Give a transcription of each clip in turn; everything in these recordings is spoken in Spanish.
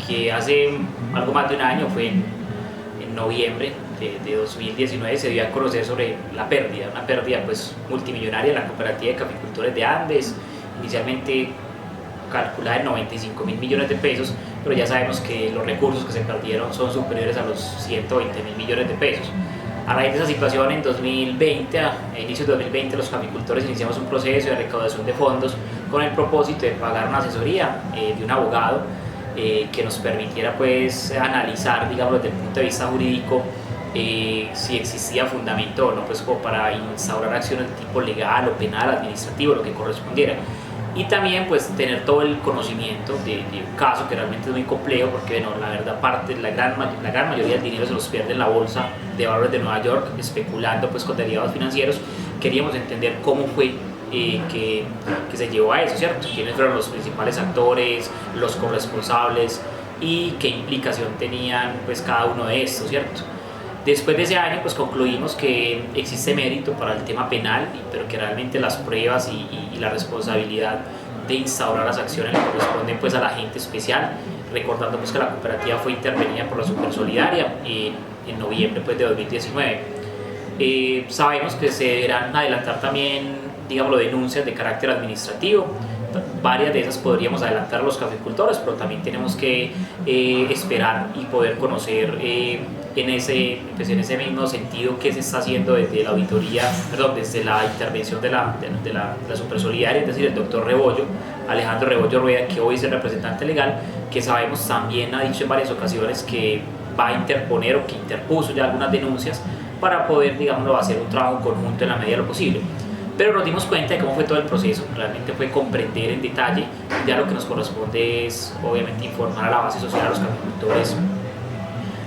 Que hace algo más de un año, fue en noviembre de 2019, se dio a conocer sobre la pérdida, una pérdida pues multimillonaria de la Cooperativa de Caficultores de Andes, inicialmente calculada en 95.000 millones de pesos, pero ya sabemos que los recursos que se perdieron son superiores a los 120.000 millones de pesos. A raíz de esa situación, en 2020, a inicios de 2020, los caficultores iniciamos un proceso de recaudación de fondos con el propósito de pagar una asesoría de un abogado que nos permitiera pues analizar, digamos, desde el punto de vista jurídico si existía fundamento o no pues como para instaurar acciones de tipo legal o penal, administrativo, lo que correspondiera. Y también pues tener todo el conocimiento de un caso que realmente es muy complejo, porque bueno, la verdad la gran mayoría del dinero se los pierde en la bolsa de valores de Nueva York especulando pues con derivados financieros. Queríamos entender cómo fue que se llevó a eso, ¿cierto? Quiénes fueron los principales actores, los corresponsables y qué implicación tenían pues cada uno de estos, ¿cierto? Después de ese año pues concluimos que existe mérito para el tema penal, pero que realmente las pruebas y la responsabilidad de instaurar las acciones le corresponden pues a la agente especial, recordando pues que la cooperativa fue intervenida por la Supersolidaria en noviembre pues de 2019. Sabemos que se deberán adelantar también, digamos, denuncias de carácter administrativo. Varias de esas podríamos adelantar a los caficultores, pero también tenemos que esperar y poder conocer en ese mismo sentido qué se está haciendo desde la auditoría, desde la intervención de la Supersolidaria, es decir, el doctor Rebollo, Alejandro Rebollo Rueda, que hoy es el representante legal, que sabemos también ha dicho en varias ocasiones que va a interponer o que interpuso ya algunas denuncias para poder, digamos, hacer un trabajo conjunto en la medida de lo posible. Pero nos dimos cuenta de cómo fue todo el proceso, realmente fue comprender en detalle. Ya lo que nos corresponde es obviamente informar a la base social, a los caficultores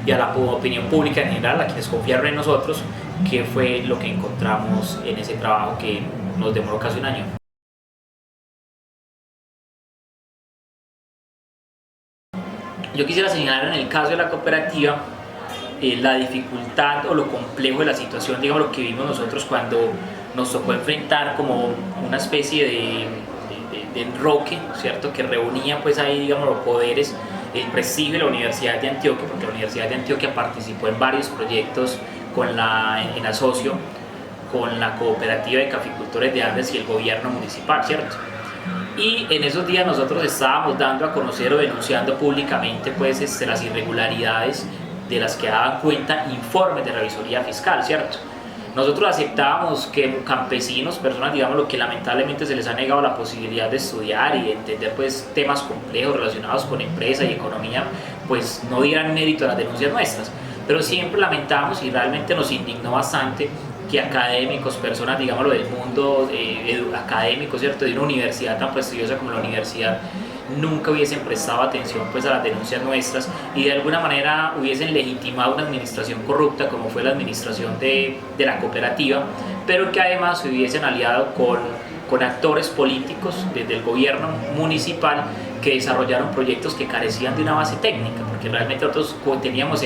y a la opinión pública en general, a quienes confiaron en nosotros, qué fue lo que encontramos en ese trabajo que nos demoró casi un año. Yo quisiera señalar en el caso de la cooperativa la dificultad o lo complejo de la situación, digamos, lo que vimos nosotros cuando nos tocó enfrentar como una especie de enroque, ¿cierto? Que reunía pues ahí, digamos, los poderes, el prestigio de la Universidad de Antioquia, porque la Universidad de Antioquia participó en varios proyectos en asocio con la Cooperativa de Caficultores de Andes y el gobierno municipal, ¿cierto? Y en esos días nosotros estábamos dando a conocer o denunciando públicamente pues las irregularidades de las que daban cuenta informes de revisoría fiscal, ¿cierto? Nosotros aceptábamos que campesinos, personas, digamos, lo que lamentablemente se les ha negado la posibilidad de estudiar y de entender pues temas complejos relacionados con empresa y economía, pues no dieran mérito a las denuncias nuestras. Pero siempre lamentamos y realmente nos indignó bastante que académicos, personas, digámoslo, del mundo académico, ¿cierto?, de una universidad tan prestigiosa como la universidad, nunca hubiesen prestado atención pues a las denuncias nuestras y de alguna manera hubiesen legitimado una administración corrupta como fue la administración de la cooperativa, pero que además se hubiesen aliado con actores políticos desde el gobierno municipal que desarrollaron proyectos que carecían de una base técnica, porque realmente nosotros teníamos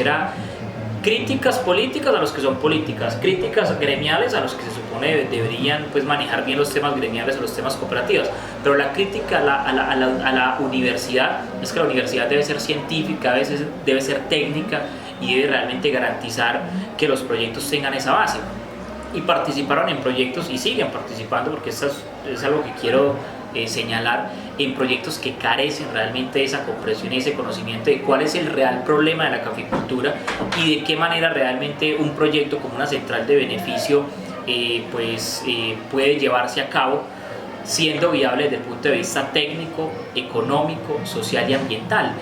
críticas políticas a los que son políticas, críticas gremiales a los que se supone deberían pues manejar bien los temas gremiales o los temas cooperativos, pero la crítica a la universidad es que la universidad debe ser científica, a veces debe ser técnica y debe realmente garantizar que los proyectos tengan esa base. Y participaron en proyectos y siguen participando, porque esto es algo que quiero señalar, en proyectos que carecen realmente de esa comprensión y ese conocimiento de cuál es el real problema de la caficultura y de qué manera realmente un proyecto como una central de beneficio puede llevarse a cabo siendo viable desde el punto de vista técnico, económico, social y ambiental.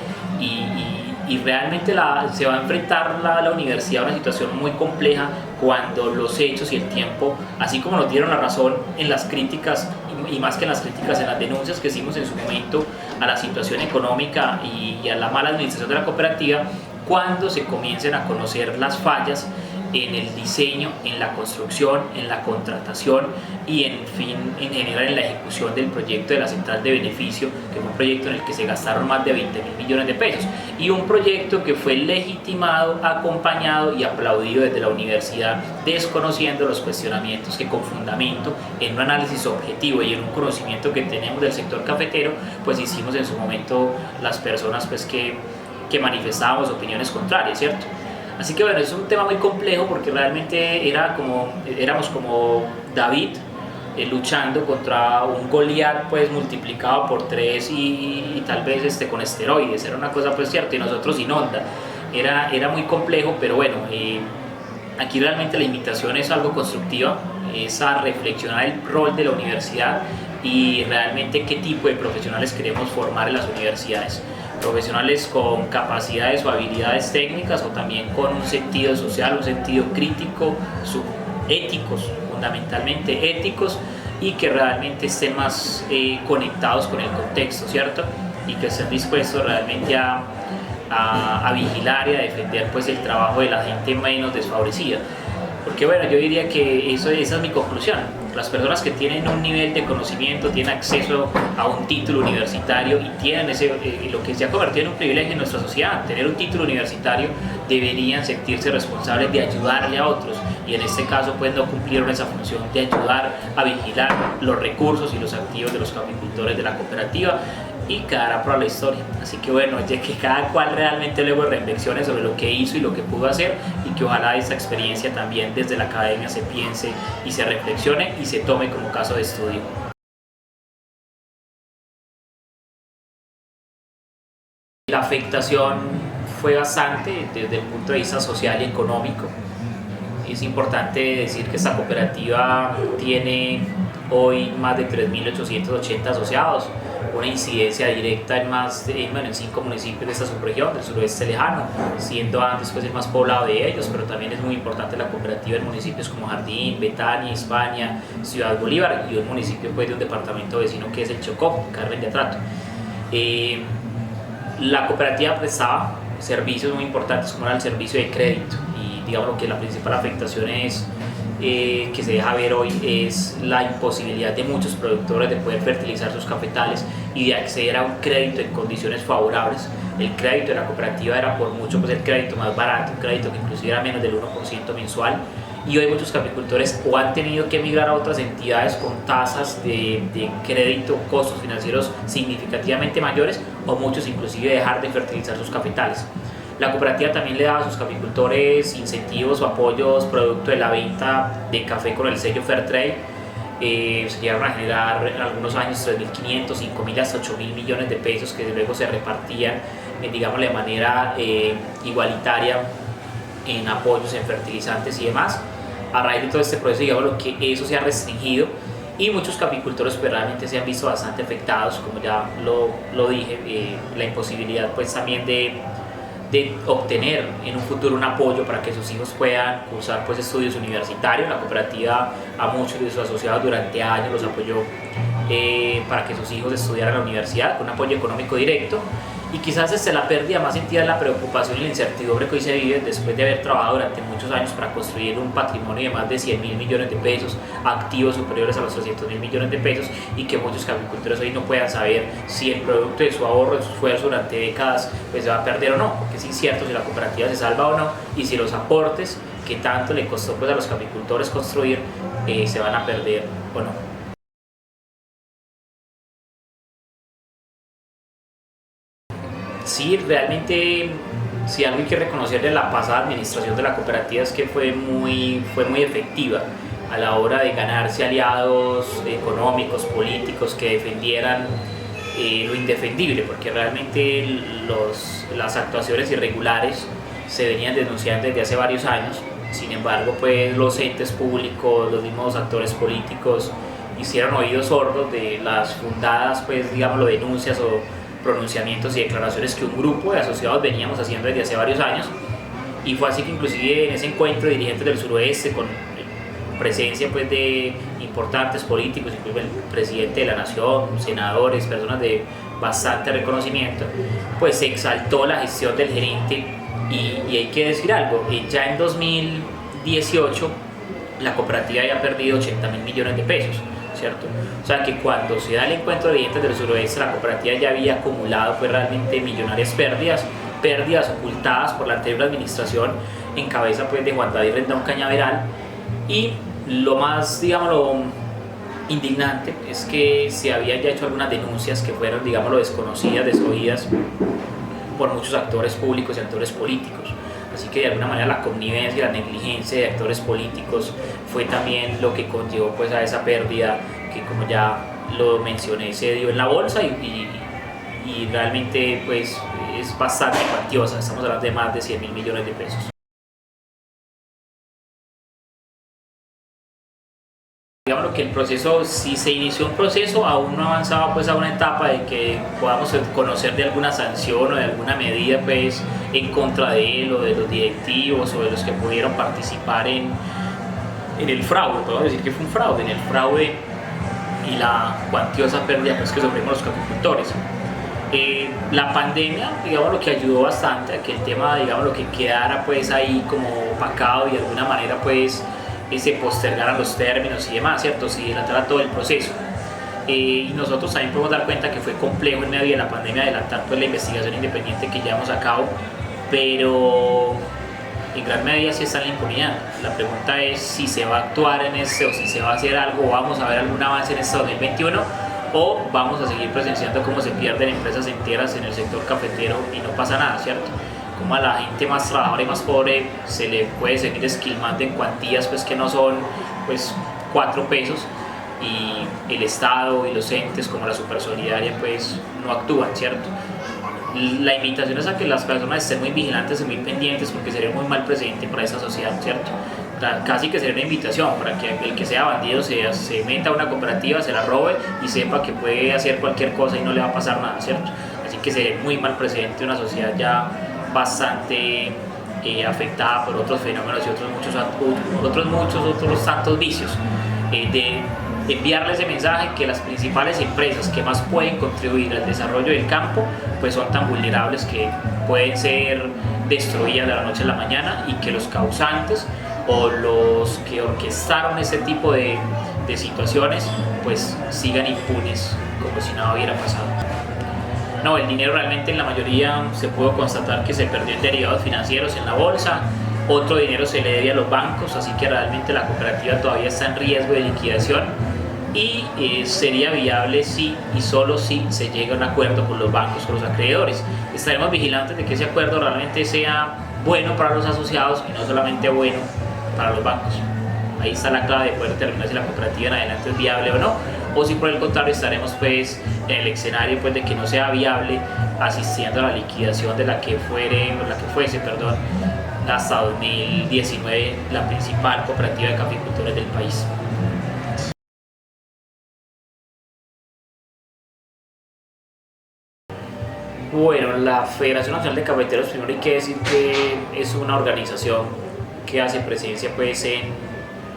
Y realmente se va a enfrentar la universidad a una situación muy compleja cuando los hechos y el tiempo, así como nos dieron la razón en las críticas y más que en las críticas, en las denuncias que hicimos en su momento a la situación económica y a la mala administración de la cooperativa, cuando se comiencen a conocer las fallas en el diseño, en la construcción, en la contratación y en general en la ejecución del proyecto de la central de beneficio, que fue un proyecto en el que se gastaron más de 20.000 millones de pesos, y un proyecto que fue legitimado, acompañado y aplaudido desde la universidad, desconociendo los cuestionamientos que con fundamento en un análisis objetivo y en un conocimiento que tenemos del sector cafetero, pues hicimos en su momento las personas pues que manifestábamos opiniones contrarias, ¿cierto? Así que bueno, es un tema muy complejo porque realmente éramos como David luchando contra un Goliat pues multiplicado por 3 y tal vez con esteroides, era una cosa pues cierta, y nosotros sin onda, era muy complejo, pero bueno, aquí realmente la invitación es algo constructiva, es a reflexionar el rol de la universidad y realmente qué tipo de profesionales queremos formar en las universidades. Profesionales con capacidades o habilidades técnicas o también con un sentido social, un sentido crítico, éticos, fundamentalmente éticos, y que realmente estén más conectados con el contexto, ¿cierto? Y que estén dispuestos realmente a vigilar y a defender pues el trabajo de la gente menos desfavorecida. Porque bueno, yo diría que esa es mi conclusión. Las personas que tienen un nivel de conocimiento, tienen acceso a un título universitario y tienen lo que se ha convertido en un privilegio en nuestra sociedad, tener un título universitario, deberían sentirse responsables de ayudarle a otros, y en este caso pues no cumplieron esa función de ayudar a vigilar los recursos y los activos de los caficultores de la cooperativa, y quedará para la historia. Así que bueno, ya que cada cual realmente luego reflexione sobre lo que hizo y lo que pudo hacer, y que ojalá esta experiencia también desde la academia se piense y se reflexione y se tome como caso de estudio. La afectación fue bastante desde el punto de vista social y económico. Es importante decir que esta cooperativa tiene hoy más de 3.880 asociados, una incidencia directa en 5 municipios de esta subregión, del suroeste lejano, siendo antes pues el más poblado de ellos, pero también es muy importante la cooperativa en municipios como Jardín, Betania, España, Ciudad Bolívar, y un municipio pues de un departamento vecino que es el Chocó, Carmen de Atrato. La cooperativa prestaba servicios muy importantes como era el servicio de crédito, y digamos que la principal afectación que se deja ver hoy es la imposibilidad de muchos productores de poder fertilizar sus capitales y de acceder a un crédito en condiciones favorables. El crédito de la cooperativa era por mucho pues el crédito más barato, un crédito que inclusive era menos del 1% mensual, y hoy muchos caficultores o han tenido que emigrar a otras entidades con tasas de crédito, costos financieros significativamente mayores, o muchos inclusive dejar de fertilizar sus capitales. La cooperativa también le daba a sus caficultores incentivos o apoyos producto de la venta de café con el sello Fairtrade. Se llegaron a generar en algunos años 3.500, 5.000 hasta 8.000 millones de pesos que luego se repartían digamos de manera igualitaria en apoyos, en fertilizantes y demás. A raíz de todo este proceso, digamos que eso se ha restringido, y muchos caficultores pues, realmente se han visto bastante afectados, como ya lo dije, la imposibilidad pues también de obtener en un futuro un apoyo para que sus hijos puedan cursar pues estudios universitarios. La cooperativa a muchos de sus asociados durante años los apoyó para que sus hijos estudiaran en la universidad con un apoyo económico directo, y quizás la pérdida más sentida es la preocupación y la incertidumbre que hoy se vive después de haber trabajado durante muchos años para construir un patrimonio de más de 100.000 millones de pesos, activos superiores a los 200.000 millones de pesos, y que muchos caficultores hoy no puedan saber si el producto de su ahorro, de su esfuerzo durante décadas pues se va a perder o no, porque es incierto si la cooperativa se salva o no, y si los aportes que tanto le costó pues a los caficultores construir se van a perder o no. Sí, realmente, si algo hay que reconocer de la pasada administración de la cooperativa es que fue muy efectiva a la hora de ganarse aliados económicos, políticos que defendieran lo indefendible, porque realmente las actuaciones irregulares se venían denunciando desde hace varios años. Sin embargo, pues los entes públicos, los mismos actores políticos hicieron oídos sordos de las fundadas, pues digámoslo, denuncias o pronunciamientos y declaraciones que un grupo de asociados veníamos haciendo desde hace varios años, y fue así que inclusive en ese encuentro de dirigentes del suroeste con presencia pues de importantes políticos, incluso el presidente de la nación, senadores, personas de bastante reconocimiento, pues se exaltó la gestión del gerente, y hay que decir algo, ya en 2010 2018 la cooperativa ya ha perdido 80.000 millones de pesos, ¿cierto? O sea que cuando se da el encuentro de dientes del suroeste, la cooperativa ya había acumulado pues realmente millonarias pérdidas ocultadas por la anterior administración en cabeza pues de Juan David Rendón Cañaveral. Y lo más, digámoslo, indignante es que se habían ya hecho algunas denuncias que fueron, digámoslo, desconocidas, desoídas por muchos actores públicos y actores políticos. Así que de alguna manera la connivencia y la negligencia de actores políticos fue también lo que conllevó pues a esa pérdida que, como ya lo mencioné, se dio en la bolsa y realmente pues es bastante cuantiosa. Estamos hablando de más de 100.000 millones de pesos. Digamos que el proceso, si se inició un proceso, aún no avanzaba pues a una etapa de que podamos conocer de alguna sanción o de alguna medida pues en contra de él o de los directivos o de los que pudieron participar en el fraude. Podemos decir que fue un fraude, en el fraude y la cuantiosa pérdida pues que sufrimos los caficultores. La pandemia, digamos, lo que ayudó bastante a que el tema, digamos, lo que quedara pues ahí como opacado y de alguna manera pues se postergaran los términos y demás, ¿cierto? Se dilatara todo el proceso. Y nosotros también podemos dar cuenta que fue complejo en medio de la pandemia adelantar pues la investigación independiente que llevamos a cabo, pero en gran medida sí está en la impunidad. La pregunta es si se va a actuar en este o si se va a hacer algo o vamos a ver algún avance en este 2021 o vamos a seguir presenciando cómo se pierden empresas enteras en el sector cafetero y no pasa nada, ¿cierto? Como a la gente más trabajadora y más pobre se le puede seguir esquilmando en cuantías pues que no son pues 4 pesos y el Estado y los entes como la Supersolidaria pues no actúan, ¿cierto? La invitación es a que las personas estén muy vigilantes y muy pendientes porque sería un muy mal precedente para esa sociedad, ¿cierto? Casi que sería una invitación para que el que sea bandido se meta a una cooperativa, se la robe y sepa que puede hacer cualquier cosa y no le va a pasar nada, ¿cierto? Así que sería muy mal precedente, una sociedad ya bastante afectada por otros fenómenos y otros tantos vicios, de enviarle ese mensaje que las principales empresas que más pueden contribuir al desarrollo del campo pues son tan vulnerables que pueden ser destruidas de la noche a la mañana y que los causantes o los que orquestaron ese tipo de situaciones pues sigan impunes como si nada hubiera pasado. No, el dinero realmente en la mayoría se pudo constatar que se perdió en derivados financieros en la bolsa, otro dinero se le debía a los bancos, así que realmente la cooperativa todavía está en riesgo de liquidación y sería viable si y solo si se llega a un acuerdo con los bancos, con los acreedores. Estaremos vigilantes de que ese acuerdo realmente sea bueno para los asociados y no solamente bueno para los bancos. Ahí está la clave de poder determinar si la cooperativa en adelante es viable o no, o si por el contrario estaremos pues en el escenario pues de que no sea viable, asistiendo a la liquidación de la que fuese hasta 2019 la principal cooperativa de caficultores del país. Bueno, la Federación Nacional de Cafeteros, primero hay que decir que es una organización que hace presencia pues en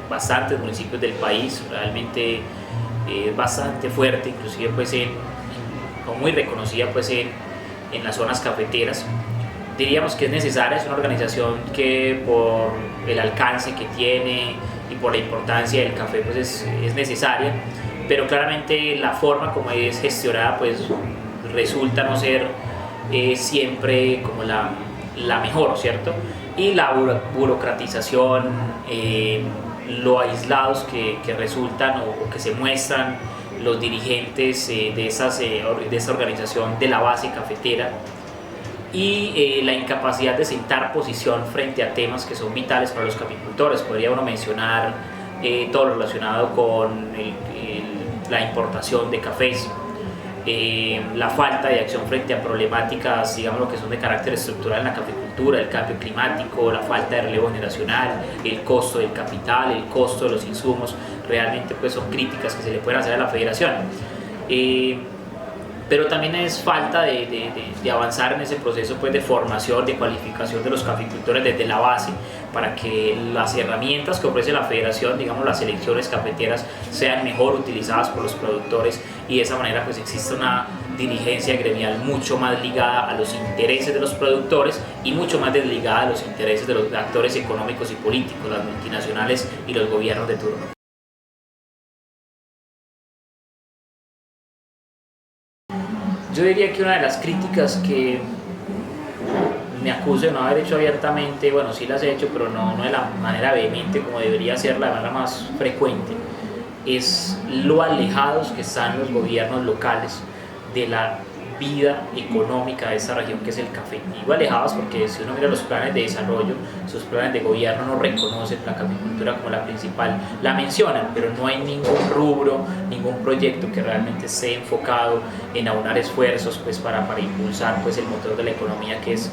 bastantes municipios del país, realmente bastante fuerte, inclusive pues muy reconocida pues en las zonas cafeteras. Diríamos que es necesaria, es una organización que por el alcance que tiene y por la importancia del café pues es necesaria, pero claramente la forma como es gestionada pues resulta no ser siempre como la mejor, ¿cierto? Y la burocratización, lo aislados que resultan o que se muestran los dirigentes de esta organización de la base cafetera y la incapacidad de sentar posición frente a temas que son vitales para los caficultores. Podría uno mencionar todo lo relacionado con la importación de cafés, la falta de acción frente a problemáticas, digamos, lo que son de carácter estructural en la caficultura, el cambio climático, la falta de relevo generacional, el costo del capital, el costo de los insumos, realmente pues son críticas que se le pueden hacer a la federación. Pero también es falta de avanzar en ese proceso pues de formación, de cualificación de los caficultores desde la base, para que las herramientas que ofrece la federación, digamos las selecciones cafeteras, sean mejor utilizadas por los productores y de esa manera pues exista una dirigencia gremial mucho más ligada a los intereses de los productores y mucho más desligada a los intereses de los actores económicos y políticos, las multinacionales y los gobiernos de turno. Yo diría que una de las críticas que me acuso de no haber hecho abiertamente, bueno, sí las he hecho, pero no de la manera vehemente como debería ser, la manera más frecuente, es lo alejados que están los gobiernos locales de la vida económica de esta región que es el café. Digo alejados porque si uno mira los planes de desarrollo, sus planes de gobierno no reconocen la caficultura como la principal, la mencionan, pero no hay ningún rubro, ningún proyecto que realmente esté enfocado en aunar esfuerzos pues, para impulsar pues, el motor de la economía que es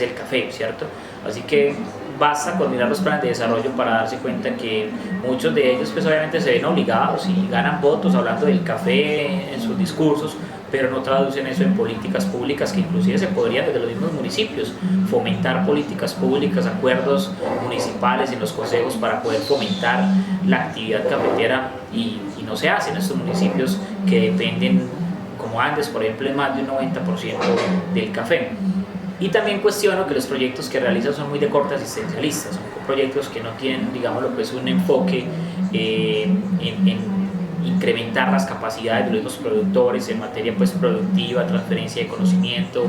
el café, ¿cierto? Así que basta con mirar los planes de desarrollo para darse cuenta que muchos de ellos pues obviamente se ven obligados y ganan votos hablando del café en sus discursos, pero no traducen eso en políticas públicas que inclusive se podrían desde los mismos municipios fomentar políticas públicas, acuerdos municipales en los consejos para poder fomentar la actividad cafetera y no se hace en estos municipios que dependen, como Andes, por ejemplo, en más de un 90% del café. Y también cuestiono que los proyectos que realizan son muy de corte asistencialista, son proyectos que no tienen, digámoslo, pues un enfoque en incrementar las capacidades de los productores en materia pues productiva, transferencia de conocimiento,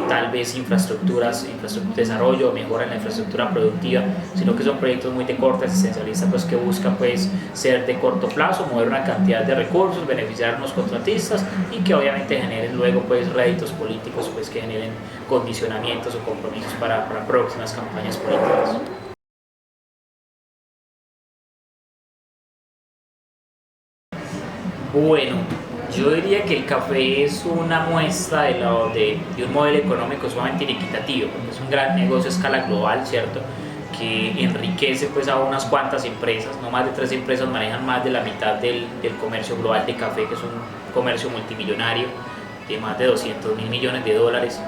tal vez infraestructuras, desarrollo, mejora en la infraestructura productiva, sino que son proyectos muy de corte asistencialista pues que buscan pues ser de corto plazo, mover una cantidad de recursos, beneficiar a los contratistas y que obviamente generen luego pues réditos políticos pues que generen condicionamientos o compromisos para próximas campañas políticas. Bueno, yo diría que el café es una muestra de un modelo económico sumamente inequitativo, porque es un gran negocio a escala global, ¿cierto? Que enriquece pues a unas cuantas empresas, no más de 3 empresas manejan más de la mitad del comercio global de café, que es un comercio multimillonario de más de 200.000 millones de dólares,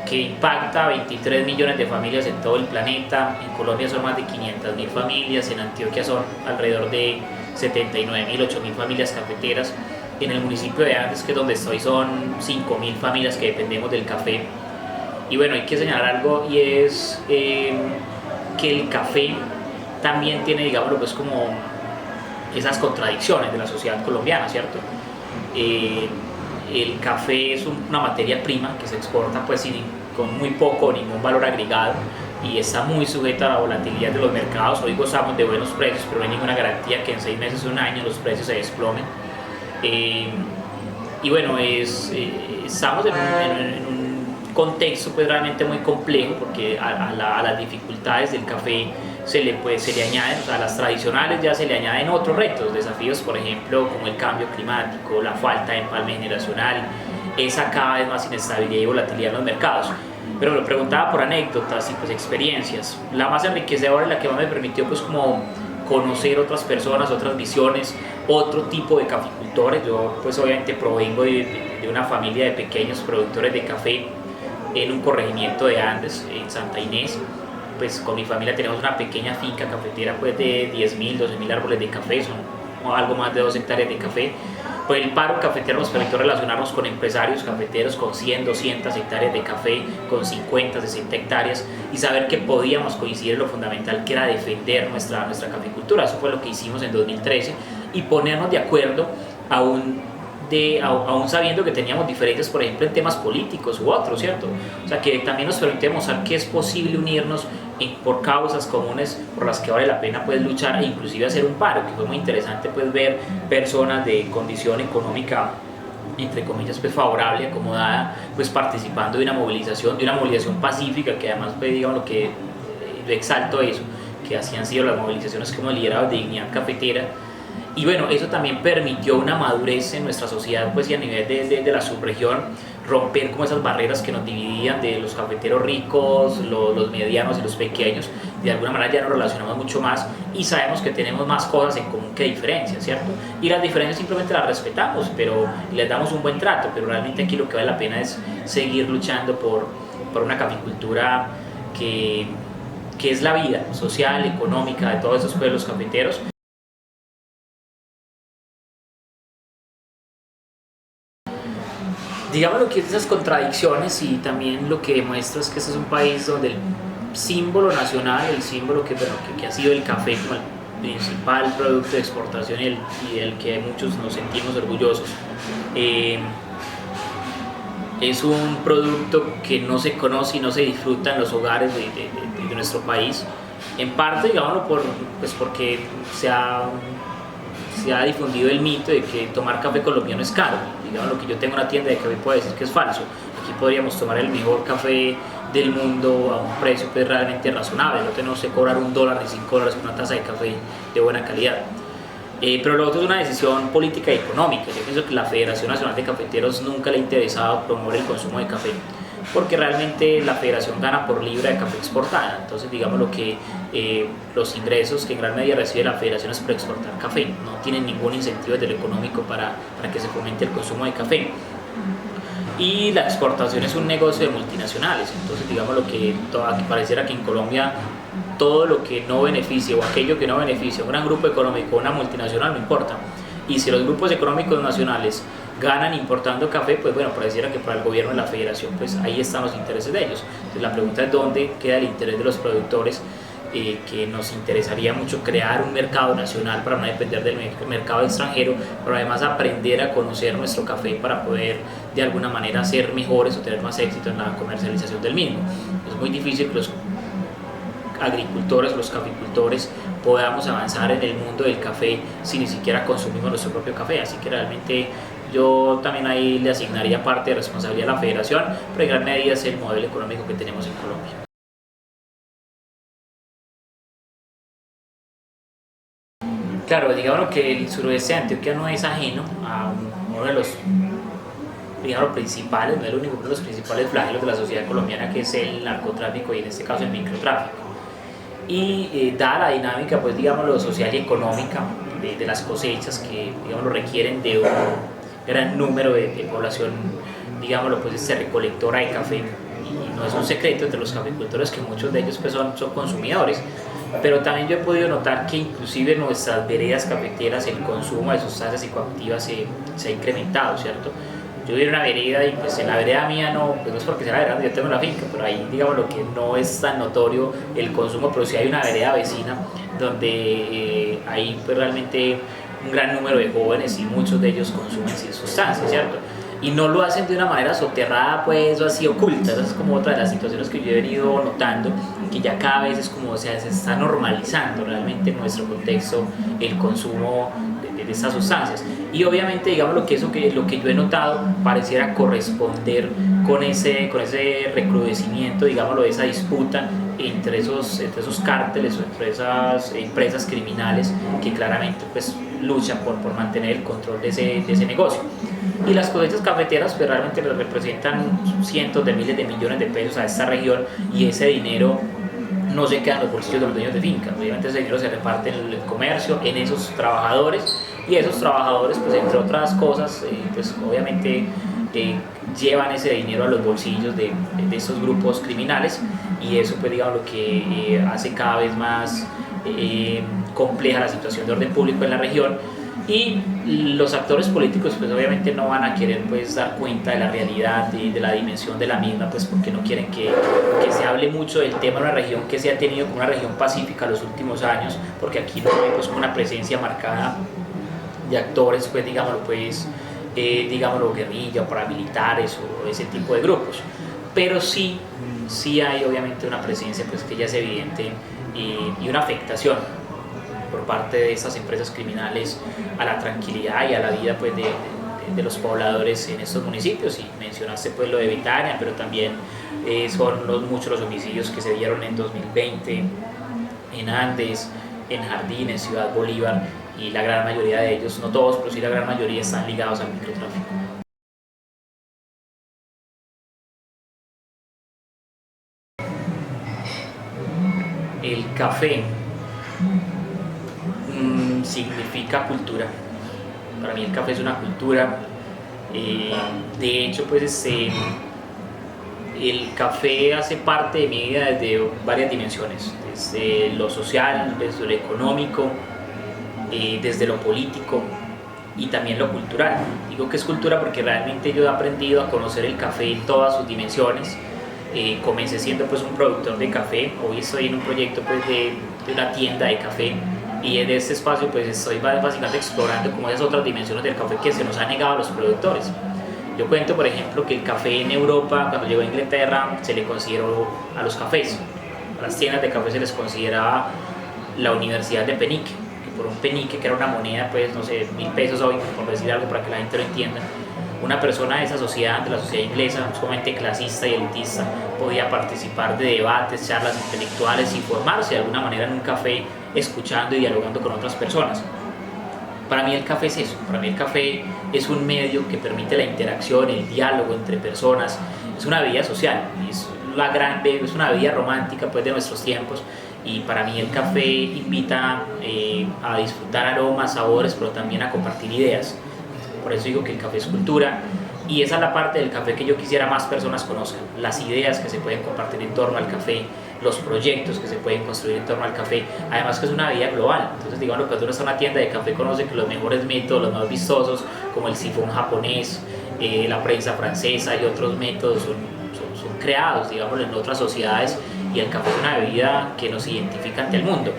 que impacta a 23 millones de familias en todo el planeta. En Colombia son más de 500.000 familias, en Antioquia son alrededor de 79.000, 8.000 familias cafeteras. En el municipio de Andes, que es donde estoy, son 5.000 familias que dependemos del café. Y bueno, hay que señalar algo y es que el café también tiene, digámoslo, pues como esas contradicciones de la sociedad colombiana, ¿cierto? El café es una materia prima que se exporta pues con muy poco o ningún valor agregado y está muy sujeta a la volatilidad de los mercados. Hoy gozamos de buenos precios, pero no hay ninguna garantía que en 6 meses o un año los precios se desplomen. Y bueno, estamos en un contexto pues realmente muy complejo porque a las dificultades del café se le añaden, o sea, a las tradicionales ya se le añaden otros retos, desafíos por ejemplo como el cambio climático, la falta de empalme generacional, esa cada vez más inestabilidad y volatilidad en los mercados. Pero me preguntaba por anécdotas y pues experiencias. La más enriquecedora es la que más me permitió pues como conocer otras personas, otras visiones, otro tipo de caficultores. Yo pues obviamente provengo de una familia de pequeños productores de café en un corregimiento de Andes, en Santa Inés. Pues con mi familia tenemos una pequeña finca cafetera pues de 10.000, 12.000 árboles de café, son algo más de 2 hectáreas de café. Pues el paro cafetero nos permitió relacionarnos con empresarios cafeteros con 100, 200 hectáreas de café, con 50, 60 hectáreas y saber que podíamos coincidir en lo fundamental que era defender nuestra caficultura. Eso fue lo que hicimos en 2013 y ponernos de acuerdo aún sabiendo que teníamos diferencias, por ejemplo, en temas políticos u otros, ¿cierto? O sea, que también nos permite mostrar que es posible unirnos por causas comunes por las que vale la pena pues, luchar e inclusive hacer un paro, que fue muy interesante pues, ver personas de condición económica entre comillas pues favorable, acomodada, pues participando de una movilización pacífica, que además pues, digamos lo que yo exalto eso, que así han sido las movilizaciones que hemos liderado de Dignidad Cafetera. Y bueno, eso también permitió una madurez en nuestra sociedad pues, y a nivel de la subregión, romper como esas barreras que nos dividían de los cafeteros ricos, los medianos y los pequeños. De alguna manera ya nos relacionamos mucho más y sabemos que tenemos más cosas en común que diferencias, ¿cierto? Y las diferencias simplemente las respetamos, pero les damos un buen trato, pero realmente aquí lo que vale la pena es seguir luchando por una caficultura que es la vida social, económica de todos esos pueblos cafeteros. digamos lo que es esas contradicciones, y también lo que demuestra es que este es un país donde el símbolo nacional, el símbolo que ha sido el café como el principal producto de exportación y el que muchos nos sentimos orgullosos, es un producto que no se conoce y no se disfruta en los hogares de nuestro país, en parte, digámoslo, porque se ha difundido el mito de que tomar café colombiano es caro. Digamos, lo que yo tengo una tienda de café puede decir que es falso. Aquí podríamos tomar el mejor café del mundo a un precio pues realmente razonable, no tenemos que cobrar $1 ni $5 por una taza de café de buena calidad. Pero lo otro es una decisión política y económica. Yo pienso que la Federación Nacional de Cafeteros nunca le ha interesado promover el consumo de café, porque realmente la federación gana por libra de café exportada. Entonces, digamos lo que los ingresos que en gran medida recibe la federación es por exportar café, no tienen ningún incentivo desde lo económico para que se fomente el consumo de café. Y la exportación es un negocio de multinacionales. Entonces, digamos lo que pareciera que en Colombia todo lo que no beneficie o aquello que no beneficie a un gran grupo económico o una multinacional no importa. Y si los grupos económicos nacionales ganan importando café, pues bueno, pareciera que para el gobierno de la federación, pues ahí están los intereses de ellos. Entonces la pregunta es dónde queda el interés de los productores, que nos interesaría mucho crear un mercado nacional para no depender del mercado extranjero, pero además aprender a conocer nuestro café para poder de alguna manera ser mejores o tener más éxito en la comercialización del mismo. Es muy difícil que los agricultores, los caficultores podamos avanzar en el mundo del café si ni siquiera consumimos nuestro propio café, así que realmente yo también ahí le asignaría parte de responsabilidad a la federación, pero en gran medida es el modelo económico que tenemos en Colombia. Claro, digamos que el suroeste de Antioquia no es ajeno a uno de los, digamos, principales, no es el único, uno de los principales flagelos de la sociedad colombiana, que es el narcotráfico y en este caso el microtráfico. Y dada la dinámica, pues digamos, social y económica de las cosechas que, digamos, requieren de un gran número de población, digámoslo, pues recolectora de café, y no es un secreto entre los caficultores que muchos de ellos pues son consumidores, pero también yo he podido notar que inclusive en nuestras veredas cafeteras el consumo de sustancias psicoactivas se ha incrementado, ¿cierto? Yo vivo en una vereda y pues en la vereda mía pues no es porque sea la vereda donde yo tengo la finca, pero ahí digamos lo que no es tan notorio el consumo, pero sí hay una vereda vecina donde hay pues realmente un gran número de jóvenes y muchos de ellos consumen sin sustancias, ¿cierto? Y no lo hacen de una manera soterrada pues o así oculta. Esa es como otra de las situaciones que yo he venido notando, que ya cada vez es como se está normalizando realmente en nuestro contexto el consumo de estas sustancias. Y obviamente digamos lo que yo he notado pareciera corresponder con ese recrudecimiento, digámoslo, de esa disputa entre esos cárteles o entre esas empresas criminales que claramente pues luchan por mantener el control de ese negocio. Y las cosechas cafeteras pues realmente representan cientos de miles de millones de pesos a esta región, y ese dinero no se queda en los bolsillos de los dueños de finca. Obviamente ese dinero se reparte en el comercio, en esos trabajadores, y esos trabajadores pues entre otras cosas pues obviamente llevan ese dinero a los bolsillos de estos grupos criminales, y eso pues digamos lo que hace cada vez más compleja la situación de orden público en la región. Y los actores políticos pues obviamente no van a querer pues dar cuenta de la realidad, de la dimensión de la misma, pues porque no quieren que se hable mucho del tema de una región que se ha tenido como una región pacífica los últimos años, porque aquí no hay pues una presencia marcada de actores pues digámoslo guerrilla o paramilitares o ese tipo de grupos, pero sí hay obviamente una presencia pues que ya es evidente, y una afectación por parte de estas empresas criminales a la tranquilidad y a la vida pues de los pobladores en estos municipios. Y mencionaste pues lo de Vitania, pero también son muchos los homicidios que se dieron en 2020 en Andes, en Jardín, en Ciudad Bolívar, y la gran mayoría de ellos, no todos, pero sí la gran mayoría, están ligados al microtráfico. El café significa cultura. Para mí el café es una cultura. De hecho, pues el café hace parte de mi vida desde varias dimensiones, desde lo social, desde lo económico, desde lo político, y también lo cultural. Digo que es cultura porque realmente yo he aprendido a conocer el café en todas sus dimensiones. Comencé siendo pues un productor de café, hoy estoy en un proyecto pues de una tienda de café, y en este espacio pues estoy básicamente explorando como esas otras dimensiones del café que se nos ha negado a los productores. Yo cuento por ejemplo que el café en Europa, cuando llegó a Inglaterra, se le consideró a los cafés, a las tiendas de café se les consideraba la Universidad de Penique, que por un penique, que era una moneda, pues no sé, 1000 pesos hoy, por decir algo para que la gente lo entienda, una persona de esa sociedad, de la sociedad inglesa, sumamente clasista y elitista, podía participar de debates, charlas intelectuales y formarse de alguna manera en un café, escuchando y dialogando con otras personas. Para mí el café es eso, para mí el café es un medio que permite la interacción, el diálogo entre personas, es una vida social, es una vida romántica pues, de nuestros tiempos, y para mí el café invita a disfrutar aromas, sabores, pero también a compartir ideas. Por eso digo que el café es cultura, y esa es la parte del café que yo quisiera más personas conozcan, las ideas que se pueden compartir en torno al café, los proyectos que se pueden construir en torno al café, además que es una vida global. Entonces digamos, cuando uno está en una tienda de café conoce que los mejores métodos, los más vistosos, como el sifón japonés, la prensa francesa y otros métodos son creados, digamos, en otras sociedades, y el café es una bebida que nos identifica ante el mundo.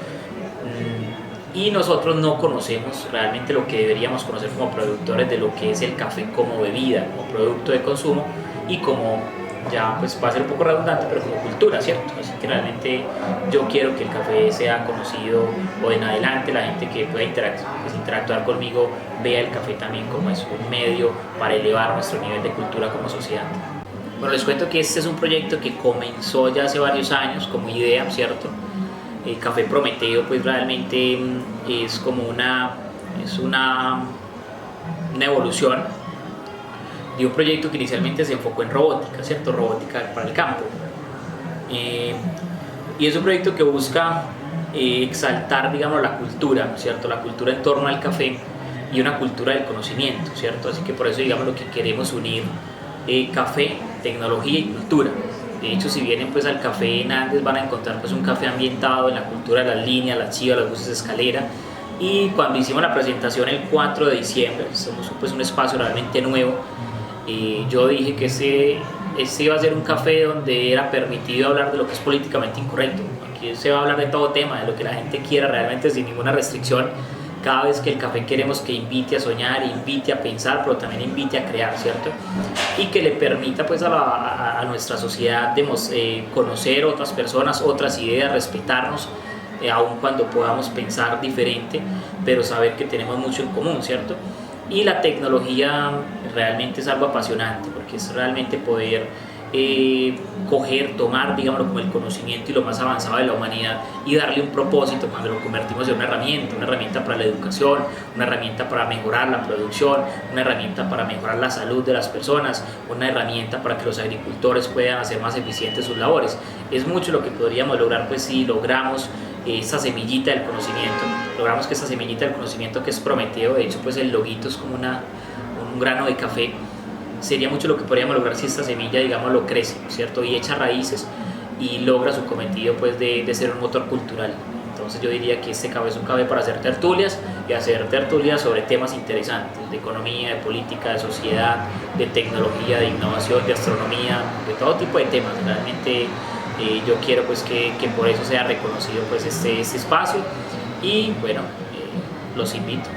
Y nosotros no conocemos realmente lo que deberíamos conocer como productores de lo que es el café como bebida, como producto de consumo, y como, ya pues va a ser un poco redundante, pero como cultura, ¿cierto? Así que realmente yo quiero que el café sea conocido, o en adelante la gente que pueda interactuar conmigo vea el café también como es un medio para elevar nuestro nivel de cultura como sociedad. Bueno, les cuento que este es un proyecto que comenzó ya hace varios años como idea, ¿cierto? El Café Prometeo pues realmente es como una evolución de un proyecto que inicialmente se enfocó en robótica, ¿cierto? Robótica para el campo. Y es un proyecto que busca exaltar, digamos, la cultura, ¿cierto? La cultura en torno al café y una cultura del conocimiento, ¿cierto? Así que por eso, digamos, lo que queremos unir café, tecnología y cultura. De hecho, si vienen pues al café en Andes van a encontrar pues un café ambientado en la cultura de las líneas, las chivas, las luces de escalera. Y cuando hicimos la presentación el 4 de diciembre, somos pues un espacio realmente nuevo, yo dije que ese iba a ser un café donde era permitido hablar de lo que es políticamente incorrecto. Aquí se va a hablar de todo tema, de lo que la gente quiera realmente sin ninguna restricción. Cada vez que el café queremos que invite a soñar, invite a pensar, pero también invite a crear, ¿cierto? Y que le permita pues a nuestra sociedad conocer otras personas, otras ideas, respetarnos, aun cuando podamos pensar diferente, pero saber que tenemos mucho en común, ¿cierto? Y la tecnología realmente es algo apasionante, porque es realmente poder tomar, digámoslo, como el conocimiento y lo más avanzado de la humanidad, y darle un propósito cuando lo convertimos en una herramienta para la educación, una herramienta para mejorar la producción, una herramienta para mejorar la salud de las personas, una herramienta para que los agricultores puedan hacer más eficientes sus labores. Es mucho lo que podríamos lograr pues si logramos esa semillita del conocimiento, logramos que esa semillita del conocimiento, que es Prometeo, de hecho pues el loguito es como un grano de café. Sería mucho lo que podríamos lograr si esta semilla, digamos, lo crece, ¿cierto? Y echa raíces y logra su cometido pues de ser un motor cultural. Entonces yo diría que este café es un café para hacer tertulias, y hacer tertulias sobre temas interesantes, de economía, de política, de sociedad, de tecnología, de innovación, de astronomía, de todo tipo de temas. Realmente yo quiero pues que por eso sea reconocido pues este espacio, y bueno, los invito.